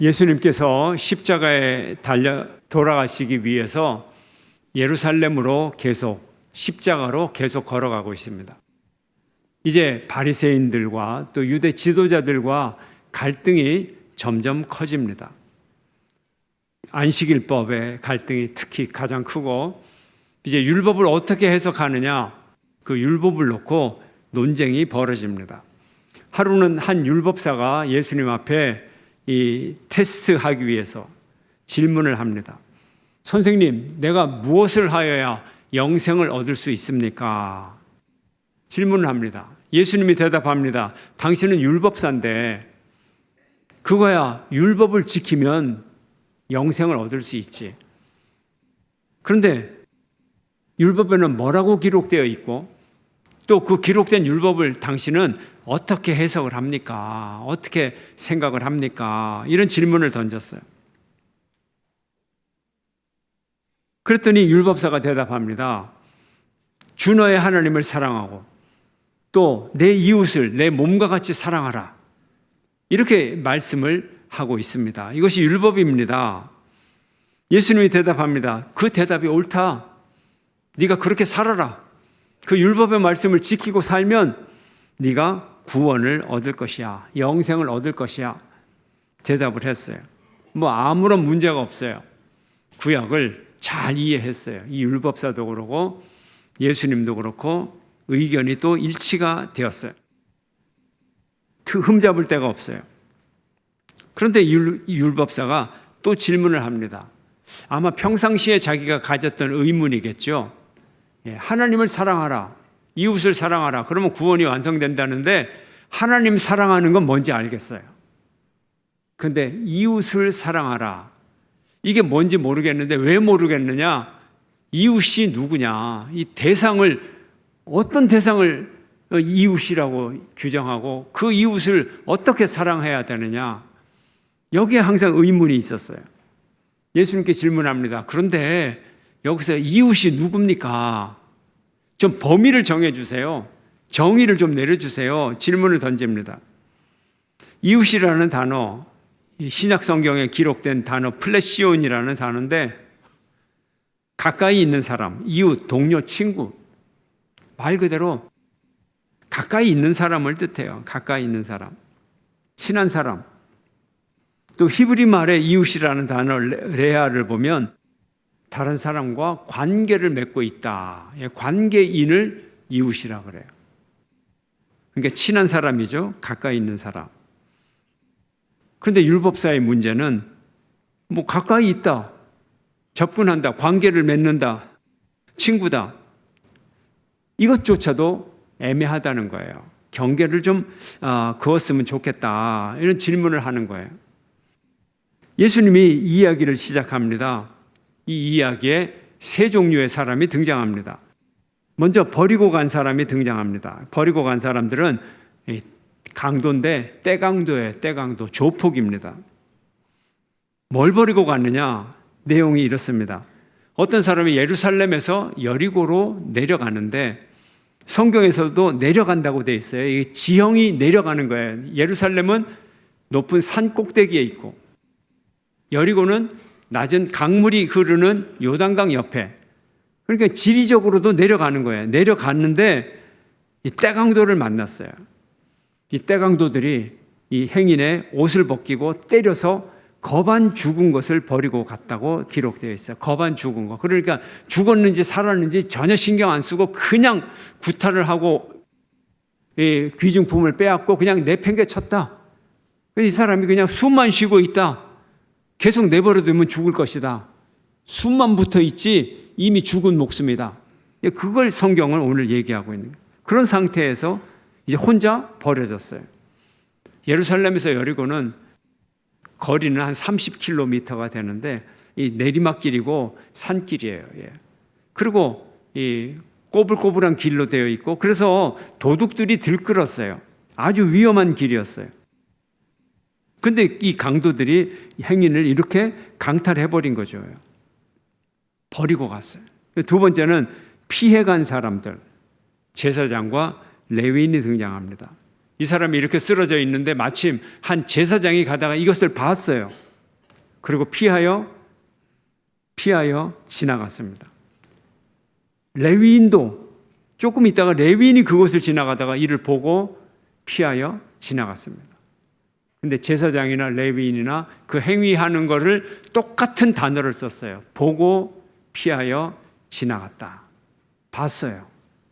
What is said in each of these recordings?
예수님께서 십자가에 달려 돌아가시기 위해서 예루살렘으로 계속 십자가로 계속 걸어가고 있습니다. 이제 바리새인들과 또 유대 지도자들과 갈등이 점점 커집니다. 안식일법의 갈등이 특히 가장 크고, 이제 율법을 어떻게 해석하느냐, 그 율법을 놓고 논쟁이 벌어집니다. 하루는 한 율법사가 예수님 앞에 이 테스트하기 위해서 질문을 합니다. 선생님, 내가 무엇을 하여야 영생을 얻을 수 있습니까? 질문을 합니다. 예수님이 대답합니다. 당신은 율법사인데 그거야 율법을 지키면 영생을 얻을 수 있지. 그런데 율법에는 뭐라고 기록되어 있고 또 그 기록된 율법을 당신은 어떻게 해석을 합니까? 어떻게 생각을 합니까? 이런 질문을 던졌어요. 그랬더니 율법사가 대답합니다. 주 너의 하나님을 사랑하고 또 내 이웃을 내 몸과 같이 사랑하라. 이렇게 말씀을 하고 있습니다. 이것이 율법입니다. 예수님이 대답합니다. 그 대답이 옳다. 네가 그렇게 살아라. 그 율법의 말씀을 지키고 살면 네가 구원을 얻을 것이야. 영생을 얻을 것이야. 대답을 했어요. 뭐 아무런 문제가 없어요. 구약을 잘 이해했어요. 이 율법사도 그렇고 예수님도 그렇고 의견이 또 일치가 되었어요. 흠잡을 데가 없어요. 그런데 율법사가 또 질문을 합니다. 아마 평상시에 자기가 가졌던 의문이겠죠. 하나님을 사랑하라, 이웃을 사랑하라. 그러면 구원이 완성된다는데 하나님 사랑하는 건 뭔지 알겠어요. 그런데 이웃을 사랑하라, 이게 뭔지 모르겠는데 왜 모르겠느냐? 이웃이 누구냐? 이 대상을, 어떤 대상을 이웃이라고 규정하고 그 이웃을 어떻게 사랑해야 되느냐? 여기에 항상 의문이 있었어요. 예수님께 질문합니다. 그런데 여기서 이웃이 누굽니까? 좀 범위를 정해주세요. 정의를 좀 내려주세요. 질문을 던집니다. 이웃이라는 단어, 신약 성경에 기록된 단어 플레시온이라는 단어인데 가까이 있는 사람, 이웃, 동료, 친구, 말 그대로 가까이 있는 사람을 뜻해요. 가까이 있는 사람, 친한 사람. 또 히브리 말의 이웃이라는 단어 레아를 보면 다른 사람과 관계를 맺고 있다. 관계인을 이웃이라 그래요. 그러니까 친한 사람이죠. 가까이 있는 사람. 그런데 율법사의 문제는 뭐 가까이 있다, 접근한다, 관계를 맺는다, 친구다, 이것조차도 애매하다는 거예요. 경계를 좀 그었으면 좋겠다, 이런 질문을 하는 거예요. 예수님이 이야기를 시작합니다. 이 이야기에 세 종류의 사람이 등장합니다. 먼저 버리고 간 사람이 등장합니다. 버리고 간 사람들은 강도인데 떼강도예요. 떼강도, 조폭입니다. 뭘 버리고 갔느냐? 내용이 이렇습니다. 어떤 사람이 예루살렘에서 여리고로 내려가는데 성경에서도 내려간다고 돼 있어요. 이게 지형이 내려가는 거예요. 예루살렘은 높은 산 꼭대기에 있고 여리고는 낮은 강물이 흐르는 요단강 옆에, 그러니까 지리적으로도 내려가는 거예요. 내려갔는데 이 떼강도를 만났어요. 이 떼강도들이 이 행인의 옷을 벗기고 때려서 거반 죽은 것을 버리고 갔다고 기록되어 있어요. 거반 죽은 거. 그러니까 죽었는지 살았는지 전혀 신경 안 쓰고 그냥 구타를 하고 이 귀중품을 빼앗고 그냥 내팽개쳤다. 이 사람이 그냥 숨만 쉬고 있다. 계속 내버려두면 죽을 것이다. 숨만 붙어 있지 이미 죽은 목숨이다. 그걸 성경은 오늘 얘기하고 있는 거예요. 그런 상태에서 이제 혼자 버려졌어요. 예루살렘에서 여리고는 거리는 한 30km가 되는데 이 내리막길이고 산길이에요. 그리고 이 꼬불꼬불한 길로 되어 있고 그래서 도둑들이 들끓었어요. 아주 위험한 길이었어요. 근데 이 강도들이 행인을 이렇게 강탈해버린 거죠. 버리고 갔어요. 두 번째는 피해간 사람들, 제사장과 레위인이 등장합니다. 이 사람이 이렇게 쓰러져 있는데 마침 한 제사장이 가다가 이것을 봤어요. 그리고 피하여 지나갔습니다. 레위인도 조금 있다가 레위인이 그곳을 지나가다가 이를 보고 피하여 지나갔습니다. 근데 제사장이나 레위인이나 그 행위하는 거를 똑같은 단어를 썼어요. 보고 피하여 지나갔다. 봤어요.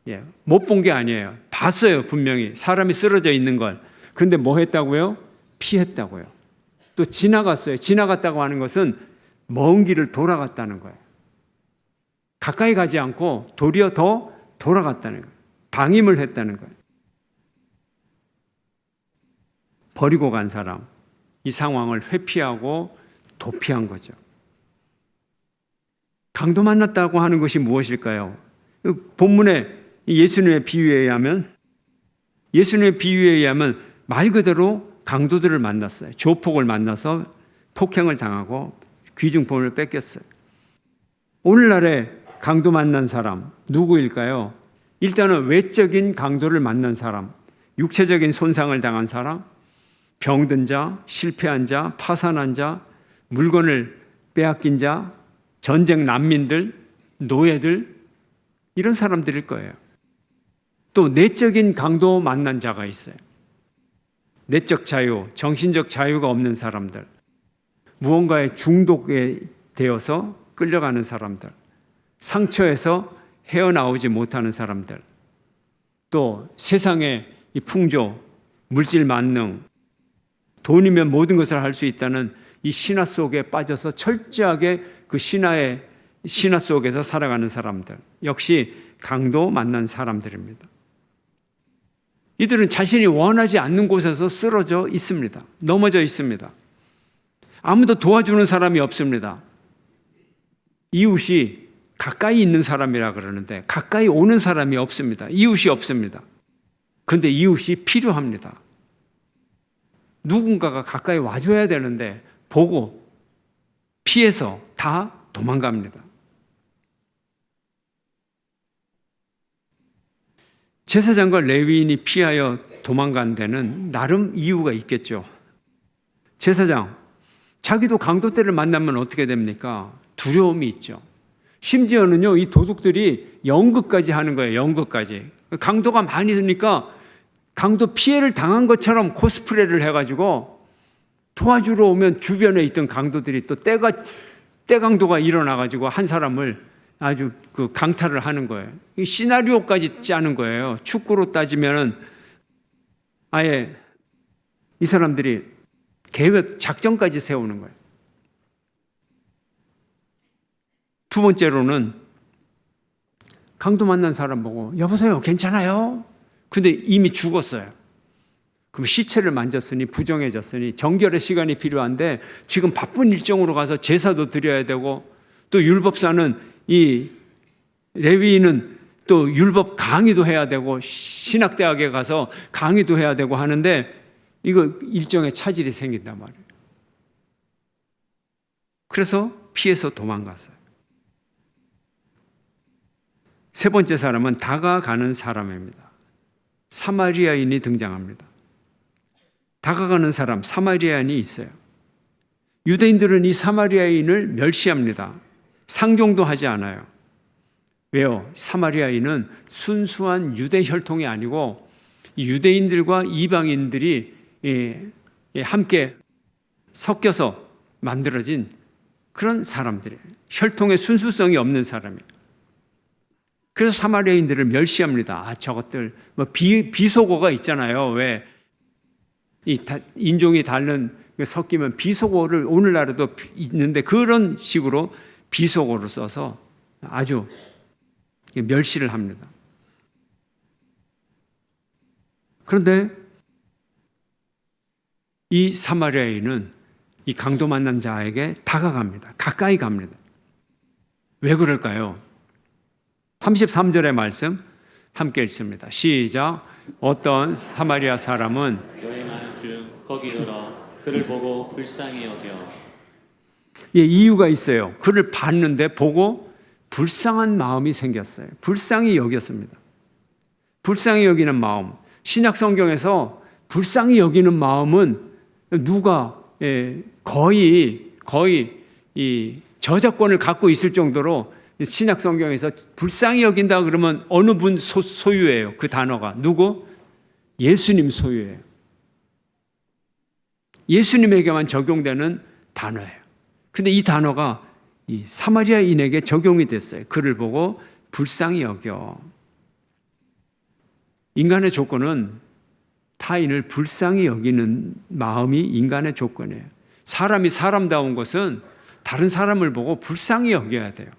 예, 못 본 게 아니에요. 봤어요, 분명히. 사람이 쓰러져 있는 걸. 그런데 뭐 했다고요? 피했다고요. 또 지나갔어요. 지나갔다고 하는 것은 먼 길을 돌아갔다는 거예요. 가까이 가지 않고 도리어 더 돌아갔다는 거예요. 방임을 했다는 거예요. 버리고 간 사람, 이 상황을 회피하고 도피한 거죠. 강도 만났다고 하는 것이 무엇일까요? 본문의 예수님의 비유에 의하면 말 그대로 강도들을 만났어요. 조폭을 만나서 폭행을 당하고 귀중품을 뺏겼어요. 오늘날의 강도 만난 사람 누구일까요? 일단은 외적인 강도를 만난 사람, 육체적인 손상을 당한 사람, 병든 자, 실패한 자, 파산한 자, 물건을 빼앗긴 자, 전쟁 난민들, 노예들, 이런 사람들일 거예요. 또 내적인 강도 만난 자가 있어요. 내적 자유, 정신적 자유가 없는 사람들, 무언가에 중독에 되어서 끌려가는 사람들, 상처에서 헤어나오지 못하는 사람들, 또 세상의 이 풍조, 물질 만능, 돈이면 모든 것을 할 수 있다는 이 신화 속에 빠져서 철저하게 그 신화 속에서 살아가는 사람들, 역시 강도 만난 사람들입니다. 이들은 자신이 원하지 않는 곳에서 쓰러져 있습니다. 넘어져 있습니다. 아무도 도와주는 사람이 없습니다. 이웃이 가까이 있는 사람이라 그러는데 가까이 오는 사람이 없습니다. 이웃이 없습니다. 그런데 이웃이 필요합니다. 누군가가 가까이 와줘야 되는데 보고 피해서 다 도망갑니다. 제사장과 레위인이 피하여 도망간 데는 나름 이유가 있겠죠. 제사장, 자기도 강도 때를 만나면 어떻게 됩니까? 두려움이 있죠. 심지어는요, 이 도둑들이 연극까지 하는 거예요. 연극까지. 강도가 많이 드니까 강도 피해를 당한 것처럼 코스프레를 해가지고 도와주러 오면 주변에 있던 강도들이 또 떼강도가 일어나가지고 한 사람을 아주 그 강탈을 하는 거예요. 시나리오까지 짜는 거예요. 축구로 따지면은 아예 이 사람들이 계획, 작전까지 세우는 거예요. 두 번째로는 강도 만난 사람 보고 여보세요, 괜찮아요? 근데 이미 죽었어요. 그럼 시체를 만졌으니 부정해졌으니 정결의 시간이 필요한데 지금 바쁜 일정으로 가서 제사도 드려야 되고 또 율법사는 이 레위인은 또 율법 강의도 해야 되고 신학대학에 가서 강의도 해야 되고 하는데 이거 일정에 차질이 생긴단 말이에요. 그래서 피해서 도망갔어요. 세 번째 사람은 다가가는 사람입니다. 사마리아인이 등장합니다. 다가가는 사람, 사마리아인이 있어요. 유대인들은 이 사마리아인을 멸시합니다. 상종도 하지 않아요. 왜요? 사마리아인은 순수한 유대 혈통이 아니고 유대인들과 이방인들이 함께 섞여서 만들어진 그런 사람들이에요. 혈통의 순수성이 없는 사람이에요. 그래서 사마리아인들을 멸시합니다. 아, 저것들 뭐 비속어가 있잖아요. 왜 이 인종이 다른 섞이면 비속어를 오늘날에도 있는데 그런 식으로 비속어를 써서 아주 멸시를 합니다. 그런데 이 사마리아인은 이 강도 만난 자에게 다가갑니다. 가까이 갑니다. 왜 그럴까요? 33절의 말씀 함께 읽습니다. 시작. 어떤 사마리아 사람은 여행하는 중 거기 들어 그를 보고 불쌍히 여겨. 예, 이유가 있어요. 그를 봤는데 보고 불쌍한 마음이 생겼어요. 불쌍히 여겼습니다. 불쌍히 여기는 마음. 신약 성경에서 불쌍히 여기는 마음은 누가 거의 거의 이 저작권을 갖고 있을 정도로 신약 성경에서 불쌍히 여긴다 그러면 어느 분 소유예요. 그 단어가 누구? 예수님 소유예요. 예수님에게만 적용되는 단어예요. 근데 이 단어가 이 사마리아인에게 적용이 됐어요. 그를 보고 불쌍히 여겨. 인간의 조건은 타인을 불쌍히 여기는 마음이 인간의 조건이에요. 사람이 사람다운 것은 다른 사람을 보고 불쌍히 여겨야 돼요.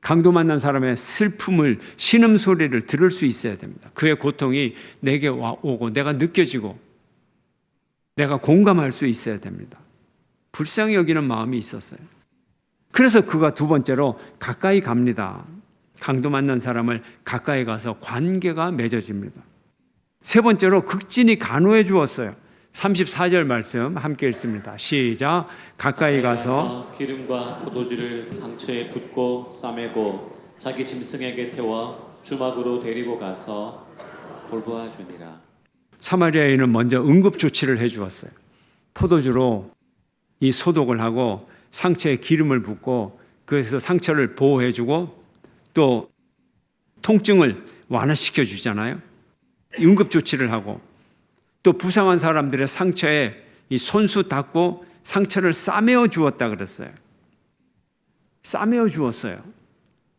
강도 만난 사람의 슬픔을, 신음소리를 들을 수 있어야 됩니다. 그의 고통이 내게 오고 내가 느껴지고 내가 공감할 수 있어야 됩니다. 불쌍히 여기는 마음이 있었어요. 그래서 그가 두 번째로 가까이 갑니다. 강도 만난 사람을 가까이 가서 관계가 맺어집니다. 세 번째로 극진히 간호해 주었어요. 34절 말씀 함께 읽습니다. 시작. 가까이 가서 기름과 포도주를 상처에 붓고 싸매고 자기 짐승에게 태워 주막으로 데리고 가서 돌보아 주니라. 사마리아인은 먼저 응급 조치를 해 주었어요. 포도주로 이 소독을 하고 상처에 기름을 붓고 그래서 상처를 보호해 주고 또 통증을 완화시켜 주잖아요. 응급 조치를 하고 또 부상한 사람들의 상처에 이 손수 닦고 상처를 싸매어 주었다 그랬어요. 싸매어 주었어요.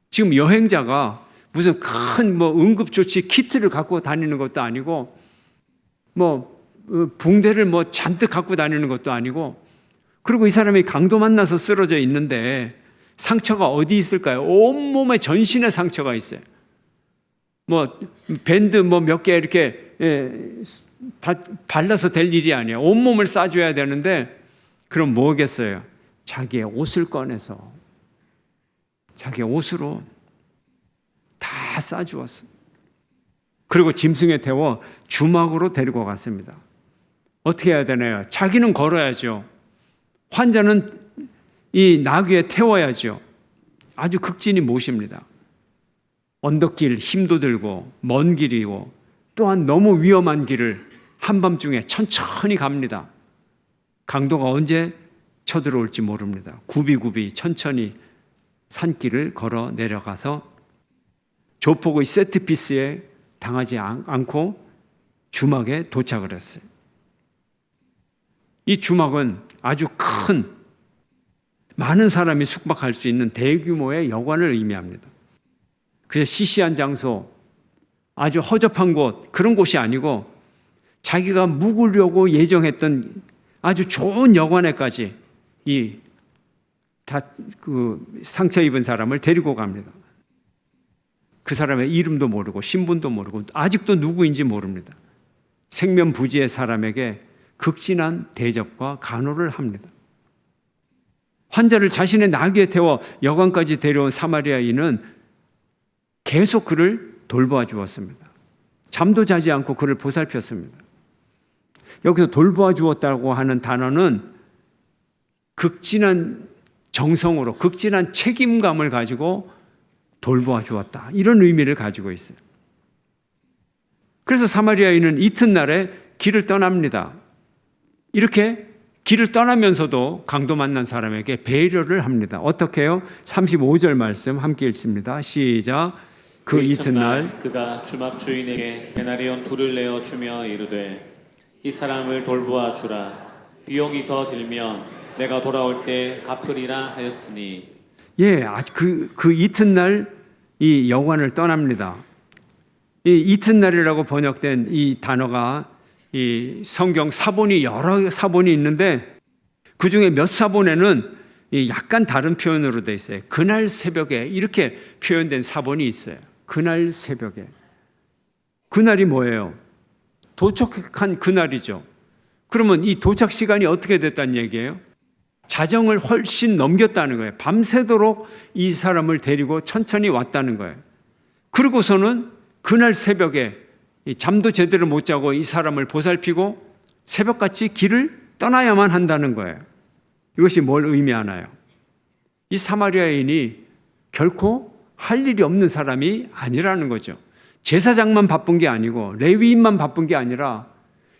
지금 여행자가 무슨 큰 응급 조치 키트를 갖고 다니는 것도 아니고 붕대를 잔뜩 갖고 다니는 것도 아니고 그리고 이 사람이 강도 만나서 쓰러져 있는데 상처가 어디 있을까요? 온몸에 전신에 상처가 있어요. 밴드 몇 개 이렇게 다 발라서 될 일이 아니에요. 온몸을 싸줘야 되는데 그럼 뭐겠어요? 자기의 옷을 꺼내서 자기의 옷으로 다 싸주었어요. 그리고 짐승에 태워 주막으로 데리고 갔습니다. 어떻게 해야 되나요? 자기는 걸어야죠. 환자는 이 나귀에 태워야죠. 아주 극진히 모십니다. 언덕길 힘도 들고 먼 길이고 또한 너무 위험한 길을 한밤중에 천천히 갑니다. 강도가 언제 쳐들어올지 모릅니다. 굽이굽이 천천히 산길을 걸어 내려가서 조폭의 세트피스에 당하지 않고 주막에 도착을 했어요. 이 주막은 아주 큰 많은 사람이 숙박할 수 있는 대규모의 여관을 의미합니다. 그래서 시시한 장소, 아주 허접한 곳, 그런 곳이 아니고 자기가 묵으려고 예정했던 아주 좋은 여관에까지 상처 입은 사람을 데리고 갑니다. 그 사람의 이름도 모르고 신분도 모르고 아직도 누구인지 모릅니다. 생면부지의 사람에게 극진한 대접과 간호를 합니다. 환자를 자신의 나귀에 태워 여관까지 데려온 사마리아인은 계속 그를 돌보아 주었습니다. 잠도 자지 않고 그를 보살폈습니다. 여기서 돌보아 주었다고 하는 단어는 극진한 정성으로 극진한 책임감을 가지고 돌보아 주었다. 이런 의미를 가지고 있어요. 그래서 사마리아인은 이튿날에 길을 떠납니다. 이렇게 길을 떠나면서도 강도 만난 사람에게 배려를 합니다. 어떻게 해요? 35절 말씀 함께 읽습니다. 시작. 그 이튿날 그가 주막 주인에게 데나리온 둘을 내어 주며 이르되 이 사람을 돌보아 주라. 비용이 더 들면 내가 돌아올 때 갚으리라 하였으니. 그 이튿날 이 여관을 떠납니다. 이 이튿날이라고 번역된 이 단어가 이 성경 사본이 여러 사본이 있는데 그 중에 몇 사본에는 약간 다른 표현으로 되어 있어요. 그날 새벽에 이렇게 표현된 사본이 있어요. 그날 새벽에. 그날이 뭐예요? 도착한 그날이죠. 그러면 이 도착 시간이 어떻게 됐다는 얘기예요? 자정을 훨씬 넘겼다는 거예요. 밤새도록 이 사람을 데리고 천천히 왔다는 거예요. 그러고서는 그날 새벽에 잠도 제대로 못 자고 이 사람을 보살피고 새벽같이 길을 떠나야만 한다는 거예요. 이것이 뭘 의미하나요? 이 사마리아인이 결코 할 일이 없는 사람이 아니라는 거죠. 제사장만 바쁜 게 아니고 레위인만 바쁜 게 아니라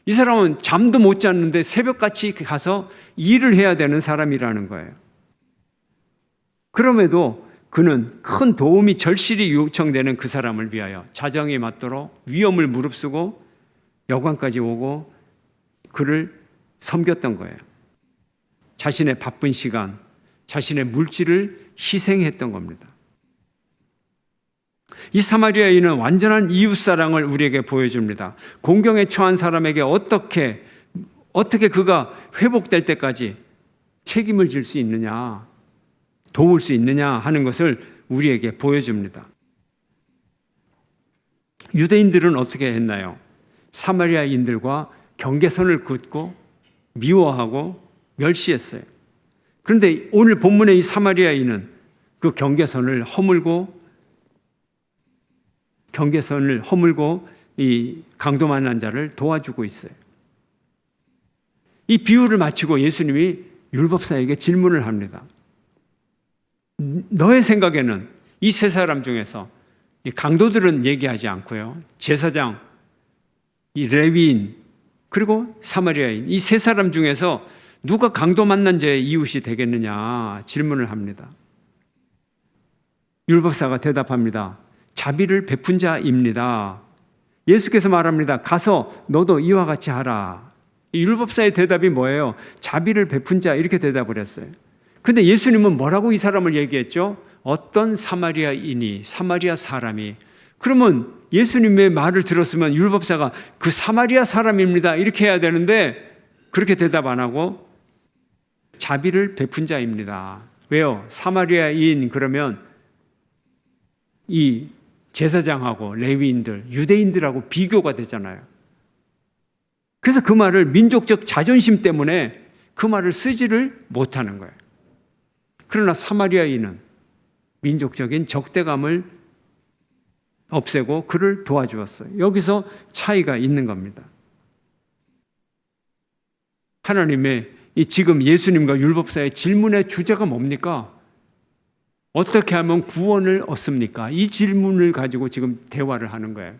이 사람은 잠도 못 잤는데 새벽같이 가서 일을 해야 되는 사람이라는 거예요. 그럼에도 그는 큰 도움이 절실히 요청되는 그 사람을 위하여 자정에 맞도록 위험을 무릅쓰고 여관까지 오고 그를 섬겼던 거예요. 자신의 바쁜 시간, 자신의 물질을 희생했던 겁니다. 이 사마리아인은 완전한 이웃사랑을 우리에게 보여줍니다. 공경에 처한 사람에게 어떻게 그가 회복될 때까지 책임을 질 수 있느냐, 도울 수 있느냐 하는 것을 우리에게 보여줍니다. 유대인들은 어떻게 했나요? 사마리아인들과 경계선을 긋고 미워하고 멸시했어요. 그런데 오늘 본문의 이 사마리아인은 그 경계선을 허물고 이 강도 만난 자를 도와주고 있어요. 이 비유를 마치고 예수님이 율법사에게 질문을 합니다. 너의 생각에는 이 세 사람 중에서 이 강도들은 얘기하지 않고요, 제사장, 이 레위인, 그리고 사마리아인, 이 세 사람 중에서 누가 강도 만난 자의 이웃이 되겠느냐 질문을 합니다. 율법사가 대답합니다. 자비를 베푼 자입니다. 예수께서 말합니다. 가서 너도 이와 같이 하라. 이 율법사의 대답이 뭐예요? 자비를 베푼 자, 이렇게 대답을 했어요. 근데 예수님은 뭐라고 이 사람을 얘기했죠? 어떤 사마리아인이, 사마리아 사람이. 그러면 예수님의 말을 들었으면 율법사가 그 사마리아 사람입니다, 이렇게 해야 되는데 그렇게 대답 안 하고 자비를 베푼 자입니다. 왜요? 사마리아인 그러면 이 제사장하고 레위인들, 유대인들하고 비교가 되잖아요. 그래서 그 말을 민족적 자존심 때문에 그 말을 쓰지를 못하는 거예요. 그러나 사마리아인은 민족적인 적대감을 없애고 그를 도와주었어요. 여기서 차이가 있는 겁니다. 하나님의 이 지금 예수님과 율법사의 질문의 주제가 뭡니까? 어떻게 하면 구원을 얻습니까? 이 질문을 가지고 지금 대화를 하는 거예요.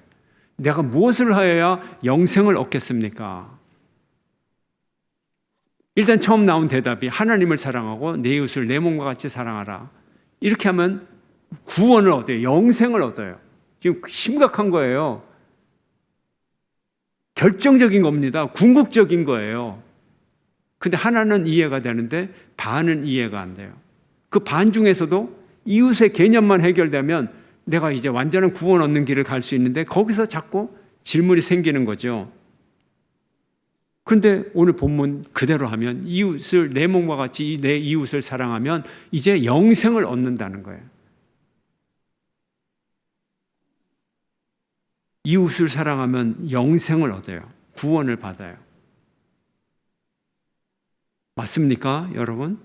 내가 무엇을 하여야 영생을 얻겠습니까? 일단 처음 나온 대답이 하나님을 사랑하고 내 이웃을 내 몸과 같이 사랑하라. 이렇게 하면 구원을 얻어요. 영생을 얻어요. 지금 심각한 거예요. 결정적인 겁니다. 궁극적인 거예요. 근데 하나는 이해가 되는데 반은 이해가 안 돼요. 그 반 중에서도 이웃의 개념만 해결되면 내가 이제 완전한 구원 얻는 길을 갈 수 있는데 거기서 자꾸 질문이 생기는 거죠. 그런데 오늘 본문 그대로 하면 이웃을 내 몸과 같이 내 이웃을 사랑하면 이제 영생을 얻는다는 거예요. 이웃을 사랑하면 영생을 얻어요. 구원을 받아요. 맞습니까, 여러분?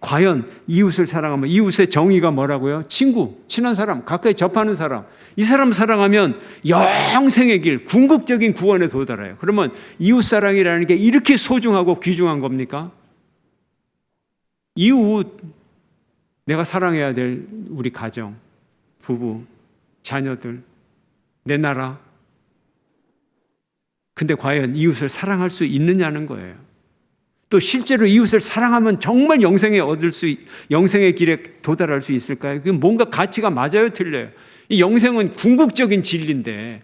과연 이웃을 사랑하면 이웃의 정의가 뭐라고요? 친구, 친한 사람, 가까이 접하는 사람. 이 사람 사랑하면 영생의 길, 궁극적인 구원에 도달해요. 그러면 이웃 사랑이라는 게 이렇게 소중하고 귀중한 겁니까? 이웃, 내가 사랑해야 될 우리 가정, 부부, 자녀들, 내 나라. 근데 과연 이웃을 사랑할 수 있느냐는 거예요. 또 실제로 이웃을 사랑하면 정말 영생의 길에 도달할 수 있을까요? 그게 뭔가 가치가 맞아요, 틀려요? 이 영생은 궁극적인 진리인데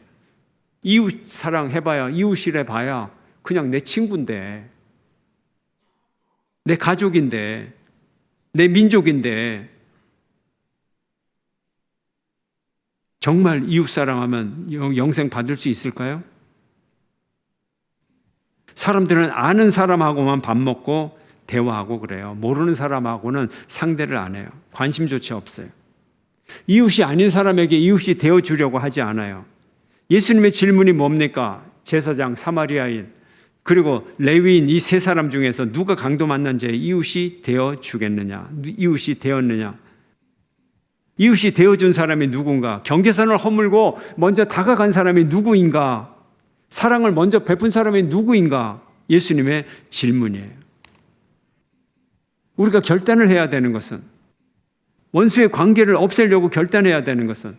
이웃 사랑해봐야, 이웃이래 봐야 그냥 내 친구인데, 내 가족인데, 내 민족인데 정말 이웃 사랑하면 영생 받을 수 있을까요? 사람들은 아는 사람하고만 밥 먹고 대화하고 그래요. 모르는 사람하고는 상대를 안 해요. 관심조차 없어요. 이웃이 아닌 사람에게 이웃이 되어주려고 하지 않아요. 예수님의 질문이 뭡니까? 제사장, 사마리아인, 그리고 레위인 이 세 사람 중에서 누가 강도 만난 자의 이웃이 되어주겠느냐? 이웃이 되었느냐? 이웃이 되어준 사람이 누군가? 경계선을 허물고 먼저 다가간 사람이 누구인가? 사랑을 먼저 베푼 사람이 누구인가? 예수님의 질문이에요. 우리가 결단을 해야 되는 것은, 원수의 관계를 없애려고 결단해야 되는 것은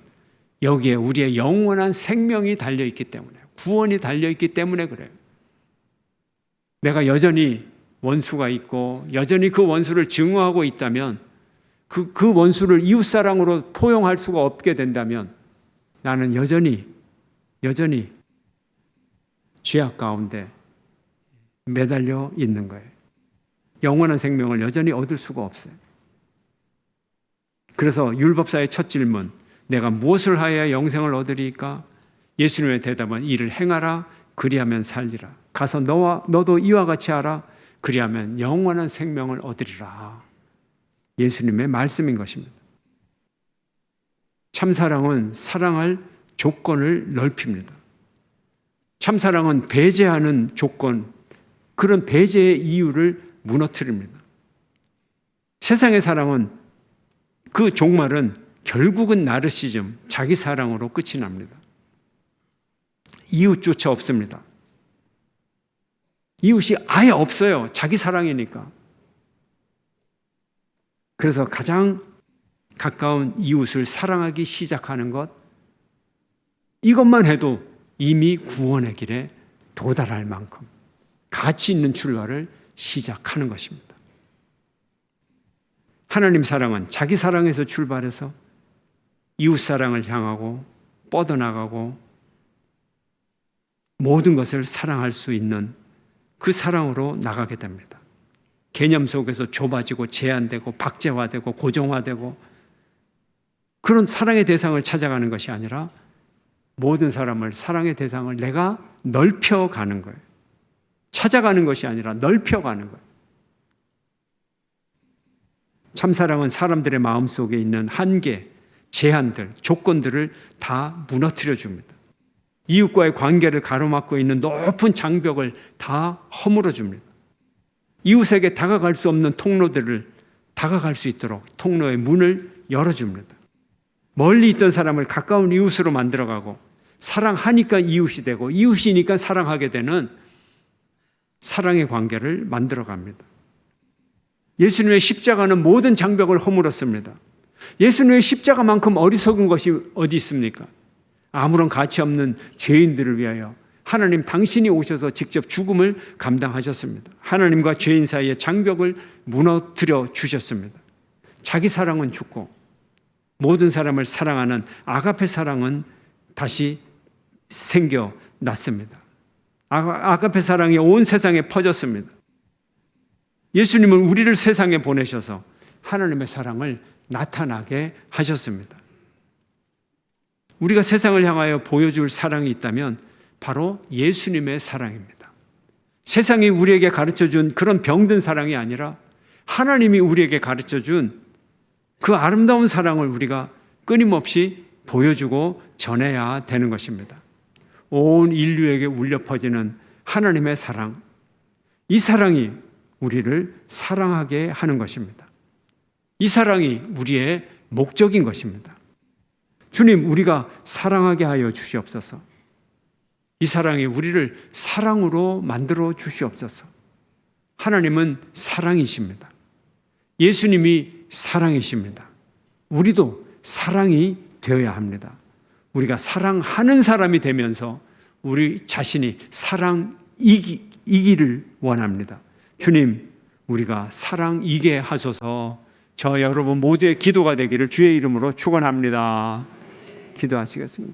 여기에 우리의 영원한 생명이 달려있기 때문에, 구원이 달려있기 때문에 그래요. 내가 여전히 원수가 있고 여전히 그 원수를 증오하고 있다면, 그 원수를 이웃사랑으로 포용할 수가 없게 된다면 나는 여전히 죄악 가운데 매달려 있는 거예요. 영원한 생명을 여전히 얻을 수가 없어요. 그래서 율법사의 첫 질문, 내가 무엇을 하여야 영생을 얻으리까? 예수님의 대답은 이를 행하라, 그리하면 살리라. 가서 너도 이와 같이 하라, 그리하면 영원한 생명을 얻으리라. 예수님의 말씀인 것입니다. 참사랑은 사랑할 조건을 넓힙니다. 참사랑은 배제하는 조건, 그런 배제의 이유를 무너뜨립니다. 세상의 사랑은 그 종말은 결국은 나르시즘, 자기 사랑으로 끝이 납니다. 이웃조차 없습니다. 이웃이 아예 없어요. 자기 사랑이니까. 그래서 가장 가까운 이웃을 사랑하기 시작하는 것, 이것만 해도 이미 구원의 길에 도달할 만큼 가치 있는 출발을 시작하는 것입니다. 하나님 사랑은 자기 사랑에서 출발해서 이웃 사랑을 향하고 뻗어나가고 모든 것을 사랑할 수 있는 그 사랑으로 나가게 됩니다. 개념 속에서 좁아지고 제한되고 박제화되고 고정화되고 그런 사랑의 대상을 찾아가는 것이 아니라 모든 사람을, 사랑의 대상을 내가 넓혀가는 거예요. 찾아가는 것이 아니라 넓혀가는 거예요. 참사랑은 사람들의 마음속에 있는 한계, 제한들, 조건들을 다 무너뜨려 줍니다. 이웃과의 관계를 가로막고 있는 높은 장벽을 다 허물어 줍니다. 이웃에게 다가갈 수 없는 통로들을 다가갈 수 있도록 통로의 문을 열어줍니다. 멀리 있던 사람을 가까운 이웃으로 만들어가고, 사랑하니까 이웃이 되고 이웃이니까 사랑하게 되는 사랑의 관계를 만들어갑니다. 예수님의 십자가는 모든 장벽을 허물었습니다. 예수님의 십자가만큼 어리석은 것이 어디 있습니까? 아무런 가치 없는 죄인들을 위하여 하나님 당신이 오셔서 직접 죽음을 감당하셨습니다. 하나님과 죄인 사이의 장벽을 무너뜨려 주셨습니다. 자기 사랑은 죽고 모든 사람을 사랑하는 아가페 사랑은 다시 생겨났습니다. 아가페 사랑이 온 세상에 퍼졌습니다. 예수님은 우리를 세상에 보내셔서 하나님의 사랑을 나타나게 하셨습니다. 우리가 세상을 향하여 보여줄 사랑이 있다면 바로 예수님의 사랑입니다. 세상이 우리에게 가르쳐준 그런 병든 사랑이 아니라 하나님이 우리에게 가르쳐준 그 아름다운 사랑을 우리가 끊임없이 보여주고 전해야 되는 것입니다. 온 인류에게 울려 퍼지는 하나님의 사랑, 이 사랑이 우리를 사랑하게 하는 것입니다. 이 사랑이 우리의 목적인 것입니다. 주님, 우리가 사랑하게 하여 주시옵소서. 이 사랑이 우리를 사랑으로 만들어 주시옵소서. 하나님은 사랑이십니다. 예수님이 사랑이십니다. 우리도 사랑이 되어야 합니다. 우리가 사랑하는 사람이 되면서 우리 자신이 사랑이기를 원합니다. 주님, 우리가 사랑이게 하소서. 저 여러분 모두의 기도가 되기를 주의 이름으로 축원합니다. 기도하시겠습니다.